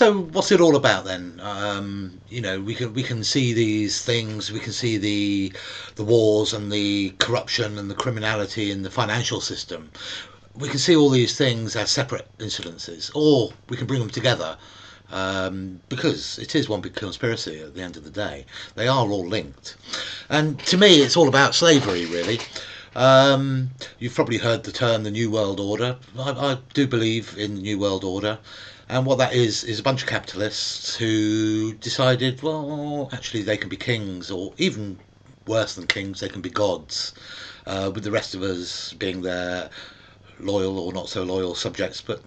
So what's it all about then? We can see these things. We can see the wars and the corruption and the criminality in the financial system. We can see all these things as separate incidences, or we can bring them together, because it is one big conspiracy at the end of the day. They are all linked. And to me, it's all about slavery, really. You've probably heard the term the New World Order. I do believe in the New World Order. And what that is a bunch of capitalists who decided, well, actually, they can be kings, or even worse than kings, they can be gods, with the rest of us being their loyal or not so loyal subjects, but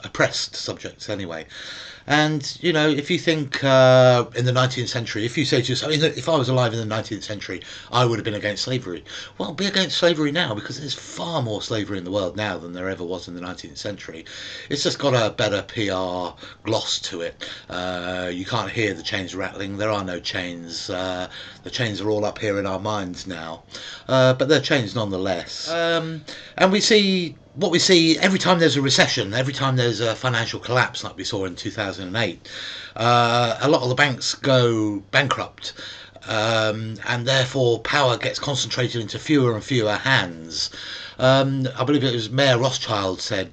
oppressed subjects anyway. And if you think in the 19th century, if you say to yourself, if I was alive in the 19th century, I would have been against slavery. Well, be against slavery now, because there's far more slavery in the world now than there ever was in the 19th century. It's just got a better PR gloss to it. You can't hear the chains rattling. There are no chains. The chains are all up here in our minds now, but they're chains nonetheless. And we see what we see every time there's a recession, every time there's a financial collapse, like we saw in 2008. A lot of the banks go bankrupt, and therefore power gets concentrated into fewer and fewer hands. I believe it was Mayor Rothschild said,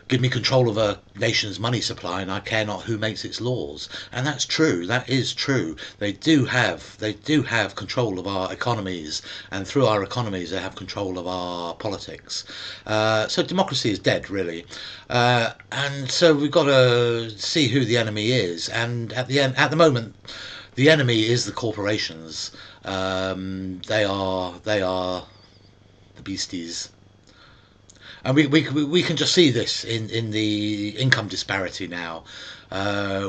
give me control of a nation's money supply and I care not who makes its laws. And that's true. That is true. They do have control of our economies, and through our economies they have control of our politics. So democracy is dead, really. And so we've got to see who the enemy is. And at the moment, the enemy is the corporations. They are the beasties. And we can just see this in the income disparity now.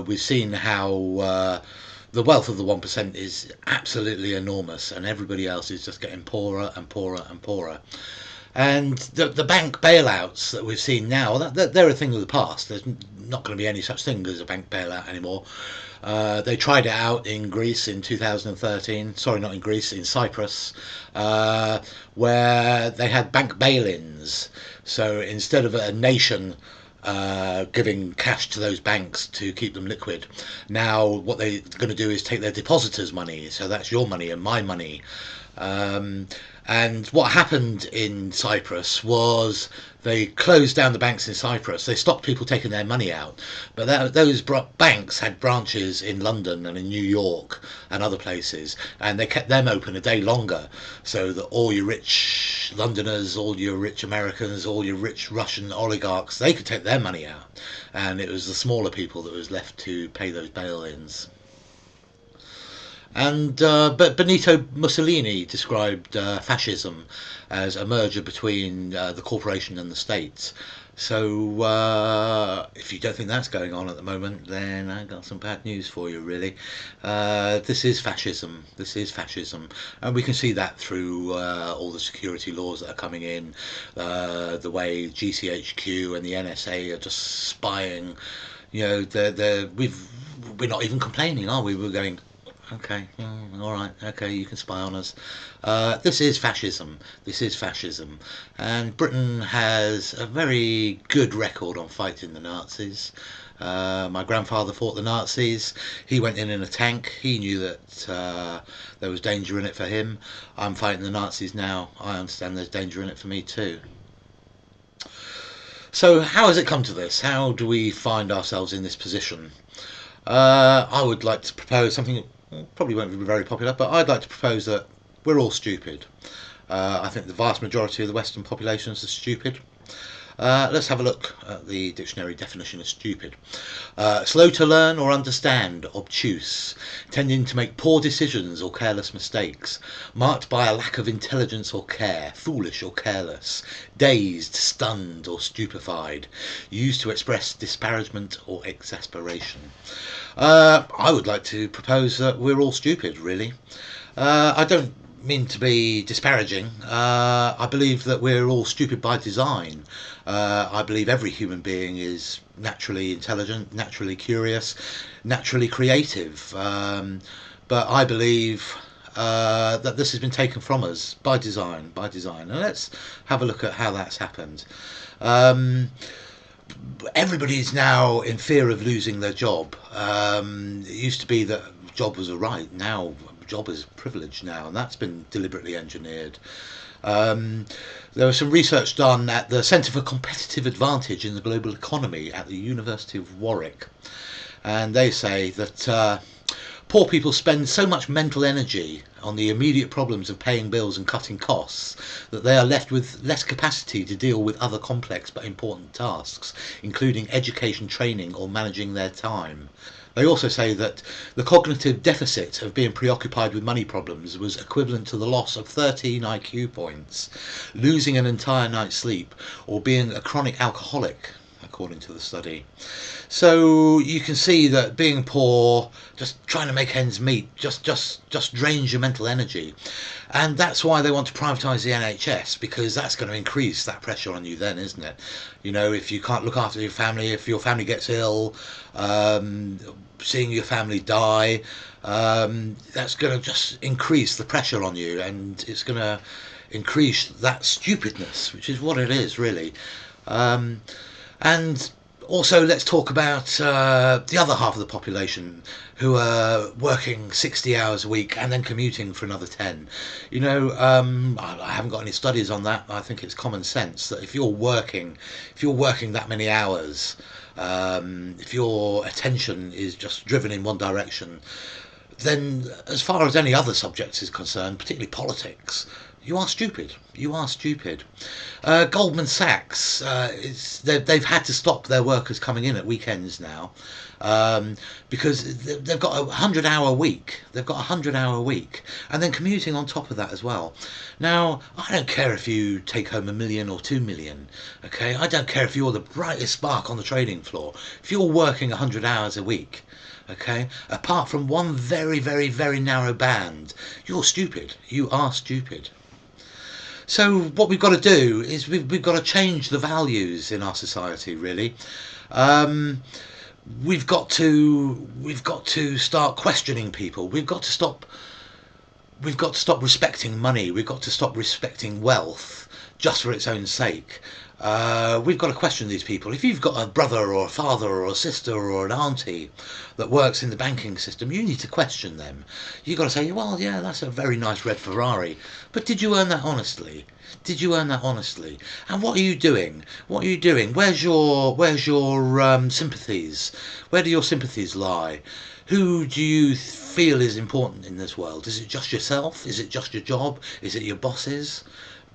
We've seen how the wealth of the 1% is absolutely enormous, and everybody else is just getting poorer and poorer and poorer. And the bank bailouts that we've seen now, they're a thing of the past. There's not going to be any such thing as a bank bailout anymore. They tried it out in Greece in 2013. Sorry, not in Greece, in Cyprus, where they had bank bail-ins. So instead of a nation giving cash to those banks to keep them liquid, now what they're going to do is take their depositors' money. So that's your money and my money. And what happened in Cyprus was they closed down the banks in Cyprus. They stopped people taking their money out. But those banks had branches in London and in New York and other places, and they kept them open a day longer, so that all your rich Londoners, all your rich Americans, all your rich Russian oligarchs, they could take their money out. And it was the smaller people that was left to pay those bail-ins. And but Benito Mussolini described fascism as a merger between the corporation and the state. So if you don't think that's going on at the moment, then I've got some bad news for you, really. This is fascism. This is fascism. And we can see that through all the security laws that are coming in, the way GCHQ and the NSA are just spying. We're not even complaining, are we? We're going, okay, all right, okay, you can spy on us. This is fascism. This is fascism. And Britain has a very good record on fighting the Nazis. My grandfather fought the Nazis. He went in a tank. He knew that there was danger in it for him. I'm fighting the Nazis now. I understand there's danger in it for me too. So how has it come to this? How do we find ourselves in this position? I would like to propose something. Probably won't be very popular, but I'd like to propose that we're all stupid. I think the vast majority of the Western populations are stupid. Let's have a look at the dictionary definition of stupid. Slow to learn or understand, obtuse, tending to make poor decisions or careless mistakes, marked by a lack of intelligence or care, foolish or careless, dazed, stunned or stupefied, used to express disparagement or exasperation. I would like to propose that we're all stupid, really. I don't mean to be disparaging. I believe that we're all stupid by design. I believe every human being is naturally intelligent, naturally curious, naturally creative. But I believe that this has been taken from us by design, And let's have a look at how that's happened. Everybody's now in fear of losing their job. It used to be that job was a right. Now job is a privilege now, and that's been deliberately engineered. Um, there was some research done at the Centre for Competitive Advantage in the Global Economy at the University of Warwick, and they say that poor people spend so much mental energy on the immediate problems of paying bills and cutting costs that they are left with less capacity to deal with other complex but important tasks, including education, training, or managing their time. They also say that the cognitive deficit of being preoccupied with money problems was equivalent to the loss of 13 IQ points, losing an entire night's sleep, or being a chronic alcoholic, according to the study. So you can see that being poor, just trying to make ends meet, just drains your mental energy, and that's why they want to privatise the NHS, because that's going to increase that pressure on you, then, isn't it? You know, if you can't look after your family, if your family gets ill, um, seeing your family die, that's going to just increase the pressure on you, and it's going to increase that stupidness, which is what it is, really. Um, and also, let's talk about the other half of the population who are working 60 hours a week and then commuting for another 10. You know, I haven't got any studies on that. I think it's common sense that if you're working that many hours, if your attention is just driven in one direction, then as far as any other subject is concerned, particularly politics, you are stupid. You are stupid. Goldman Sachs, they've had to stop their workers coming in at weekends now, because they've got 100-hour week. They've got 100-hour week, and then commuting on top of that as well. Now, I don't care if you take home 1 million or 2 million. Okay, I don't care if you're the brightest spark on the trading floor. If you're working 100 hours a week, okay, apart from one very, very, very narrow band, you're stupid. You are stupid. So what we've got to do is we've got to change the values in our society, really. Um, we've got to start questioning people. We've got to stop respecting money. We've got to stop respecting wealth just for its own sake. We've got to question these people. If you've got a brother or a father or a sister or an auntie that works in the banking system, you need to question them. You've got to say, well, yeah, that's a very nice red Ferrari, but did you earn that honestly? Did you earn that honestly? And what are you doing? What are you doing? Where's your sympathies? Where do your sympathies lie? Who do you feel is important in this world? Is it just yourself? Is it just your job? Is it your bosses?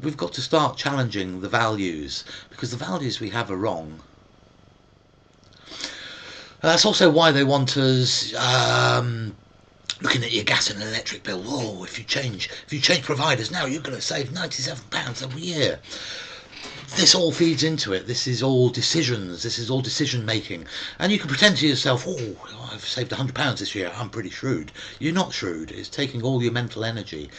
We've got to start challenging the values, because the values we have are wrong. That's also why they want us looking at your gas and electric bill. Whoa! If you change providers now, you're going to save £97 every year. This all feeds into it. This is all decisions. This is all decision making. And you can pretend to yourself, oh, I've saved £100 this year. I'm pretty shrewd. You're not shrewd. It's taking all your mental energy.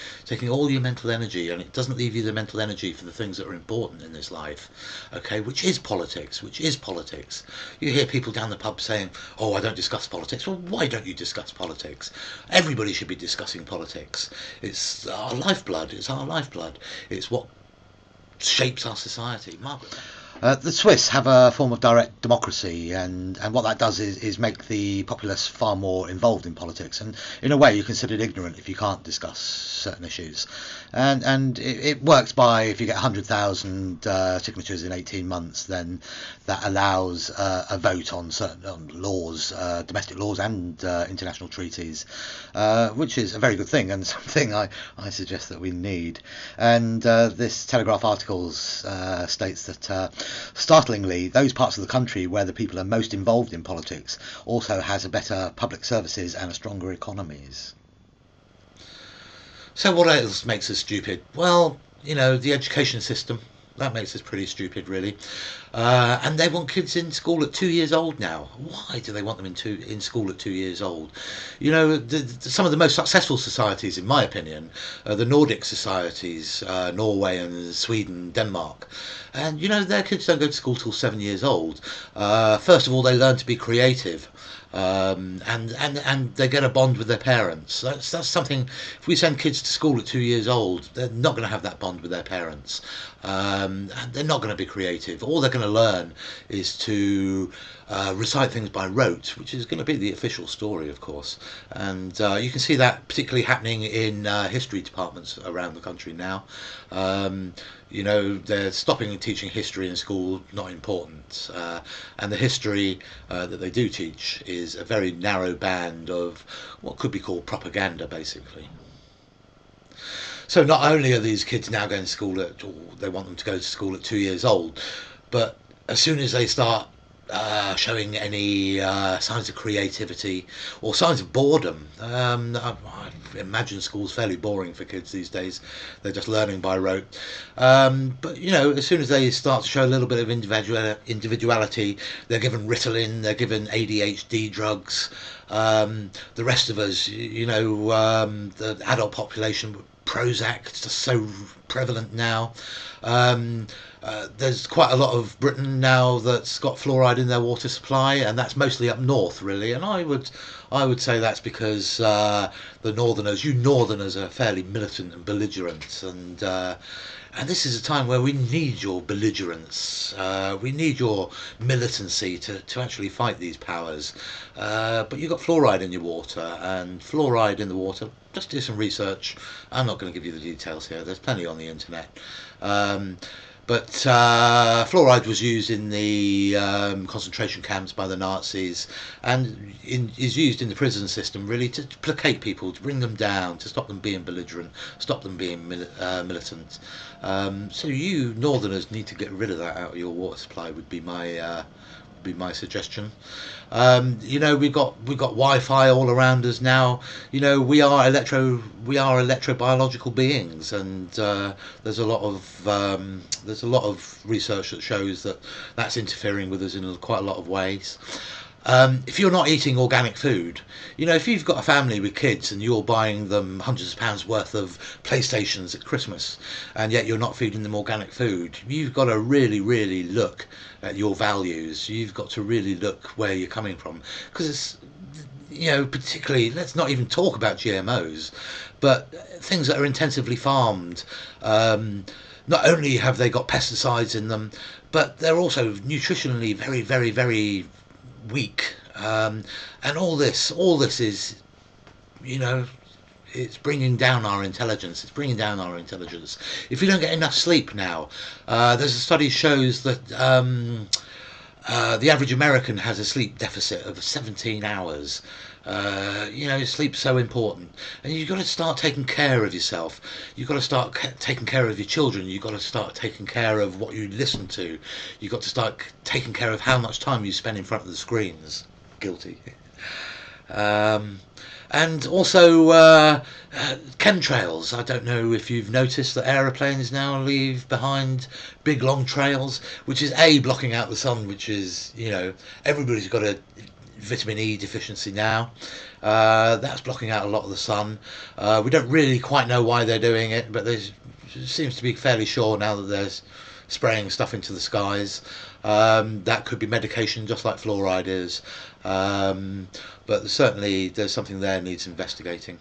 And it doesn't leave you the mental energy for the things that are important in this life. Okay, which is politics. You hear people down the pub saying, oh, I don't discuss politics. Well, why don't you discuss politics? Everybody should be discussing politics. It's our lifeblood. It's what shapes our society. Margaret. The Swiss have a form of direct democracy, and what that does is make the populace far more involved in politics. And in a way, you're considered ignorant if you can't discuss certain issues. And it works by, if you get 100,000 signatures in 18 months, then that allows a vote on certain laws, domestic laws and international treaties, which is a very good thing, and something I suggest that we need. And this Telegraph article states that startlingly, those parts of the country where the people are most involved in politics also has a better public services and a stronger economies. So what else makes us stupid? Well, the education system. That makes us pretty stupid, really. And they want kids in school at 2 years old now. Why do they want them in school at 2 years old? Some of the most successful societies, in my opinion, are the Nordic societies, Norway and Sweden, Denmark. And their kids don't go to school till 7 years old. First of all, they learn to be creative. And they get a bond with their parents. That's something. If we send kids to school at 2 years old, they're not going to have that bond with their parents. And they're not going to be creative. All they're going to learn is to recite things by rote, which is going to be the official story, of course. And you can see that particularly happening in history departments around the country now. Um, they're stopping teaching history in school, not important. And the history that they do teach is a very narrow band of what could be called propaganda, basically. So not only are these kids now going to school or they want them to go to school at 2 years old, but as soon as they start showing any signs of creativity or signs of boredom, I imagine school's fairly boring for kids these days. They're just learning by rote. But as soon as they start to show a little bit of individuality, they're given Ritalin, they're given ADHD drugs. The rest of us, the adult population, Prozac, it's just so prevalent now. There's quite a lot of Britain now that's got fluoride in their water supply, and that's mostly up north, really. And I would say that's because the northerners, you northerners, are fairly militant and belligerent, and this is a time where we need your belligerence. We need your militancy to actually fight these powers. But you've got fluoride in your water, and fluoride in the water, just do some research. I'm not going to give you the details here. There's plenty on the internet. But fluoride was used in the concentration camps by the Nazis, and is used in the prison system really to placate people, to bring them down, to stop them being belligerent, stop them being militant. So you Northerners need to get rid of that out of your water supply. Would be my suggestion. We've got Wi-Fi all around us now. We are electrobiological beings, and there's a lot of research that shows that that's interfering with us in quite a lot of ways. If you're not eating organic food, if you've got a family with kids and you're buying them hundreds of pounds worth of PlayStations at Christmas, and yet you're not feeding them organic food, you've got to really, really look at your values. You've got to really look where you're coming from, because it's, particularly, let's not even talk about GMOs, but things that are intensively farmed. Not only have they got pesticides in them, but they're also nutritionally very, very, very weak, and all this is, it's bringing down our intelligence. It's bringing down our intelligence. If you don't get enough sleep now, there's a study shows that the average American has a sleep deficit of 17 hours. Sleep's so important, and you've got to start taking care of yourself. You've got to start taking care of your children. You've got to start taking care of what you listen to. You've got to start taking care of how much time you spend in front of the screens. Guilty. And also chemtrails. I don't know if you've noticed that aeroplanes now leave behind big long trails, which is blocking out the sun, which is, everybody's got a vitamin E deficiency now. That's blocking out a lot of the sun. We don't really quite know why they're doing it, but there seems to be fairly sure now that there's spraying stuff into the skies. That could be medication, just like fluoride is. But certainly there's something there needs investigating.